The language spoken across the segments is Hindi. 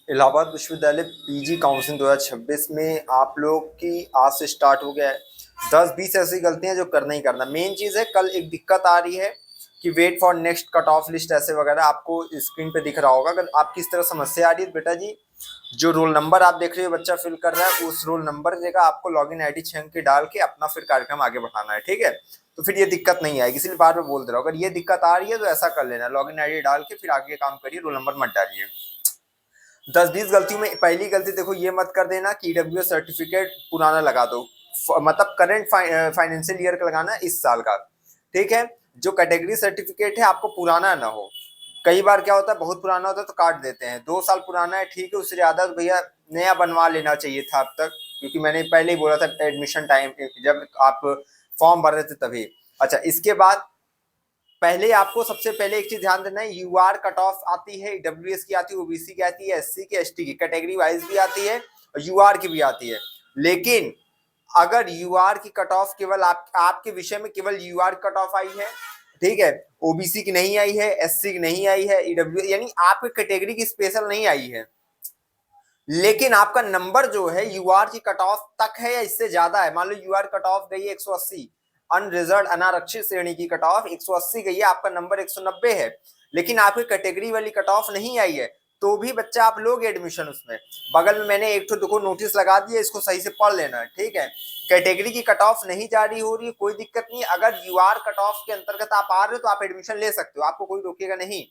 इलाहाबाद विश्वविद्यालय पीजी काउंसलिंग 2026 में आप लोग की आज से स्टार्ट हो गया है। 10-20 ऐसी गलतियां जो करना ही करना। मेन चीज है, कल एक दिक्कत आ रही है कि wait for next cut off list ऐसे वगैरह आपको स्क्रीन पे दिख रहा होगा। अगर आपकी इस तरह समस्या आ रही है बेटा जी, जो रोल नंबर आप देख रहे हो बच्चा फिल कर रहा है, उस रोल नंबर की जगह आपको लॉगिन आईडी 6 अंक की डाल के अपना फिर कार्यक्रम आगे बढ़ाना है, ठीक है। तो फिर ये दिक्कत नहीं आएगी, इसलिए बार बार बोल दे रहा हूँ। अगर ये दिक्कत आ रही है तो ऐसा कर लेना, लॉगिन आईडी डाल के फिर आगे काम करिए, रोल नंबर मत डालिए। 10-20 गलतियों में पहली गलती देखो, ये मत कर देना कि ईडब्ल्यूएस सर्टिफिकेट पुराना लगा दो। मतलब करंट फाइनेंशियल ईयर का लगाना, इस साल का, ठीक है। जो कैटेगरी सर्टिफिकेट है आपको पुराना ना हो। कई बार क्या होता है, बहुत पुराना होता है तो काट देते हैं। 2 साल पुराना है ठीक है, उससे ज्यादा तो भैया नया बनवा लेना चाहिए था अब तक, क्योंकि मैंने पहले ही बोला था एडमिशन टाइम जब आप फॉर्म भर रहे थे तभी। अच्छा, इसके बाद पहले आपको सबसे पहले एक चीज ध्यान देना है, यूआर कट ऑफ आती है, डब्ल्यूएस की आती है, ओबीसी की आती है, एससी की, एसटी की, कैटेगरी वाइज भी आती है और यूआर की भी आती है। लेकिन अगर यूआर की कट ऑफ केवल आपके विषय में केवल यूआर कट ऑफ आई है, ठीक है, ओबीसी की नहीं आई है, एससी की नहीं आई है, ईडब्ल्यू यानी आपकी कैटेगरी की स्पेशल नहीं आई है, लेकिन आपका नंबर जो है यूआर की कट ऑफ तक है या इससे ज्यादा है। मान लो यूआर कट ऑफ गई है 180, अनरिजर्व अनारक्षित श्रेणी की कट ऑफ 180 गई है, आपका नंबर 190 है, लेकिन आपकी कैटेगरी वाली कट ऑफ नहीं आई है, तो भी बच्चा आप लोग एडमिशन उसमें। बगल में मैंने एक तो देखो नोटिस लगा दिया, इसको सही से पढ़ लेना, ठीक है। कैटेगरी की कट ऑफ नहीं जारी हो रही है, कोई दिक्कत नहीं। अगर यूआर कट ऑफ के अंतर्गत आप आ रहे हो तो आप एडमिशन ले सकते हो, आपको कोई रोकेगा नहीं,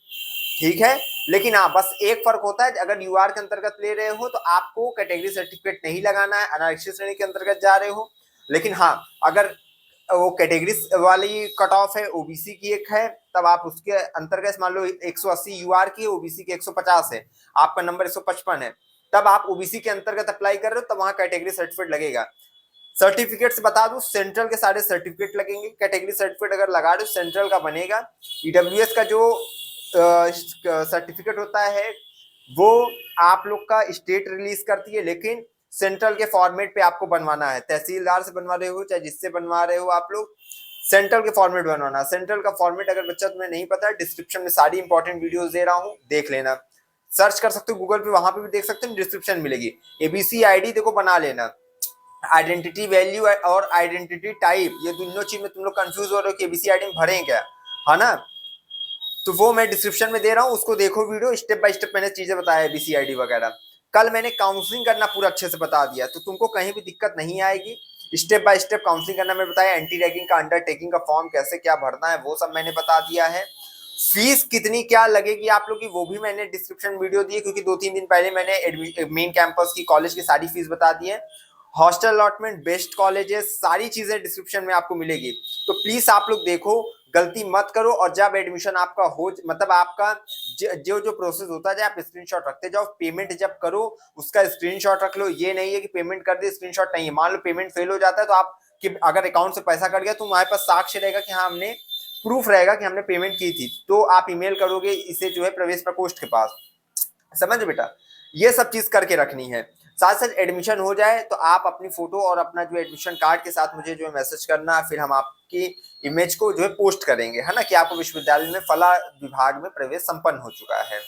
ठीक है। लेकिन हाँ, बस एक फर्क होता है, अगर यूआर के अंतर्गत ले रहे हो तो आपको कैटेगरी सर्टिफिकेट नहीं लगाना है, अनारक्षित श्रेणी के अंतर्गत जा रहे हो। लेकिन हाँ, अगर वो कैटेगरी वाली कट ऑफ है, ओबीसी की एक है, तब आप उसके अंतर्गत मान लो 180 यूआर की है, ओबीसी की 150 है, आपका नंबर 155 है, तब आप ओबीसी के अंतर्गत अप्लाई कर रहे हो, तब वहां कैटेगरी सर्टिफिकेट लगेगा। सर्टिफिकेट से बता दूं, सेंट्रल के सारे सर्टिफिकेट लगेंगे। कैटेगरी सर्टिफिकेट अगर लगा रहे हो सेंट्रल का बनेगा। ईडब्ल्यूएस का जो सर्टिफिकेट होता है वो आप लोग का स्टेट रिलीज करती है, लेकिन सेंट्रल के फॉर्मेट पे आपको बनवाना है। तहसीलदार से बनवा रहे हो चाहे जिससे बनवा रहे हो आप लोग, सेंट्रल के फॉर्मेट बनवाना। सेंट्रल का फॉर्मेट अगर बच्चा तुम्हें नहीं पता है, डिस्क्रिप्शन में सारी इंपॉर्टेंट वीडियोस दे रहा हूँ, देख लेना। सर्च कर सकते हो गूगल पे, वहां पे भी देख सकते हो, डिस्क्रिप्शन मिलेगी। एबीसी आईडी देखो बना लेना। आइडेंटिटी वैल्यू और आइडेंटिटी टाइप, ये दोनों चीज में तुम लोग कंफ्यूज हो रहे हो कि एबीसी आईडी में भरें क्या, है ना। तो वो मैं डिस्क्रिप्शन में दे रहा हूँ, उसको देखो वीडियो, स्टेप बाय स्टेप मैंने चीजें बताया एबीसी आईडी वगैरह। कल मैंने काउंसलिंग करना पूरा अच्छे से बता दिया, तो तुमको कहीं भी दिक्कत नहीं आएगी। स्टेप बाय स्टेप काउंसलिंग करना मैं बताया, एंटी रैगिंग का, अंडरटेकिंग का फॉर्म कैसे क्या भरना है वो सब मैंने बता दिया है। फीस कितनी क्या लगेगी आप लोग की वो भी मैंने डिस्क्रिप्शन वीडियो दी है, क्योंकि 2-3 दिन पहले मैंने मेन कैंपस की कॉलेज की सारी फीस बता दी है। हॉस्टल अलॉटमेंट, बेस्ट कॉलेजेस, सारी चीजें डिस्क्रिप्शन में आपको मिलेगी। तो प्लीज आप लोग देखो, गलती मत करो। और जब एडमिशन आपका हो, मतलब आपका जो जो प्रोसेस होता जाए, आप स्क्रीनशॉट रखते जाओ। पेमेंट जब करो उसका स्क्रीनशॉट रख लो। ये नहीं है कि पेमेंट कर दे स्क्रीनशॉट नहीं है। मान लो पेमेंट फेल हो जाता है तो आप कि अगर अकाउंट से पैसा कट गया तो हमारे पास साक्ष्य रहेगा कि हाँ हमने प्रूफ रहेगा कि हमने पेमेंट की थी, तो आप ईमेल करोगे इसे जो है प्रवेश प्रकोष्ठ के पास। समझ बेटा, ये सब चीज करके रखनी है। साथ साथ एडमिशन हो जाए तो आप अपनी फोटो और अपना जो एडमिशन कार्ड के साथ मुझे जो है मैसेज करना, फिर हम आपकी इमेज को जो है पोस्ट करेंगे, है ना, कि आपको विश्वविद्यालय में फला विभाग में प्रवेश संपन्न हो चुका है।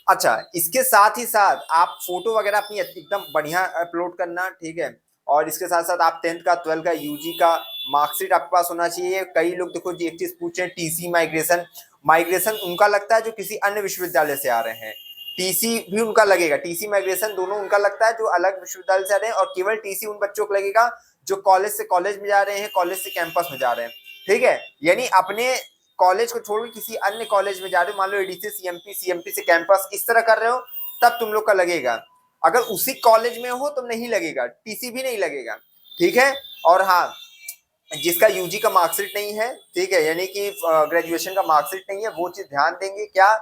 अच्छा, इसके साथ ही साथ आप फोटो वगैरह अपनी एकदम बढ़िया अपलोड करना, ठीक है। और इसके साथ साथ आप 10th का, 12th का, यूजी का मार्कशीट आपके पास होना चाहिए। कई लोग देखो जी एक चीज पूछे, टीसी माइग्रेशन, माइग्रेशन उनका लगता है जो किसी अन्य विश्वविद्यालय से आ रहे हैं, टीसी भी उनका लगेगा। टीसी माइग्रेशन दोनों उनका लगता है जो अलग विश्वविद्यालय से आ रहे हैं, और केवल टीसी उन बच्चों को लगेगा जो कॉलेज से कॉलेज में जा रहे हैं, कॉलेज से कैंपस में जा रहे हैं, ठीक है। यानी अपने कॉलेज को छोड़ के किसी अन्य कॉलेज में जा रहे हो, मान लो एडीसी, सीएमपी, सीएमपी से कैंपस, इस तरह कर रहे हो, तब तुम लोग का लगेगा। अगर उसी कॉलेज में हो तो नहीं लगेगा, टीसी भी नहीं लगेगा, ठीक है। और हाँ, जिसका यूजी का मार्कशीट नहीं है, ठीक है, यानी कि ग्रेजुएशन का मार्कशीट नहीं है, वो चीज ध्यान देंगे क्या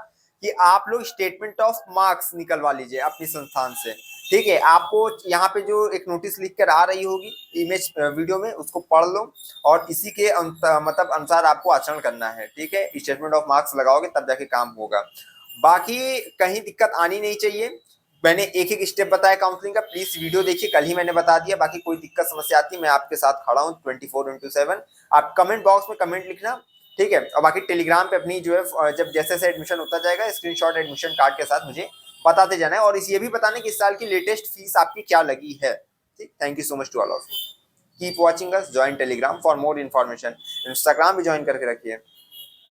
कि आप लोग स्टेटमेंट ऑफ मार्क्स निकलवा लीजिए अपनी संस्थान से, ठीक है। आपको यहाँ पे जो एक नोटिस लिख कर आ रही होगी इमेज वीडियो में, उसको पढ़ लो और इसी के मतलब अनुसार आपको आचरण करना है, ठीक है। स्टेटमेंट ऑफ मार्क्स लगाओगे तब जाके काम होगा, बाकी कहीं दिक्कत आनी नहीं चाहिए। मैंने एक एक स्टेप बताया काउंसलिंग का, प्लीज वीडियो देखिए, कल ही मैंने बता दिया। बाकी कोई दिक्कत समस्या आती है मैं आपके साथ खड़ा हूँ 24/7। आप कमेंट बॉक्स में कमेंट लिखना, ठीक है। और बाकी टेलीग्राम पे अपनी जो है जब जैसे जैसे एडमिशन होता जाएगा स्क्रीनशॉट एडमिशन कार्ड के साथ मुझे बताते जाना है, और इस ये भी बताना कि इस साल की लेटेस्ट फीस आपकी क्या लगी है। ठीक, thank you so much to all of you. Keep watching us, join Telegram for more information, Instagram भी ज्वाइन करके रखिए।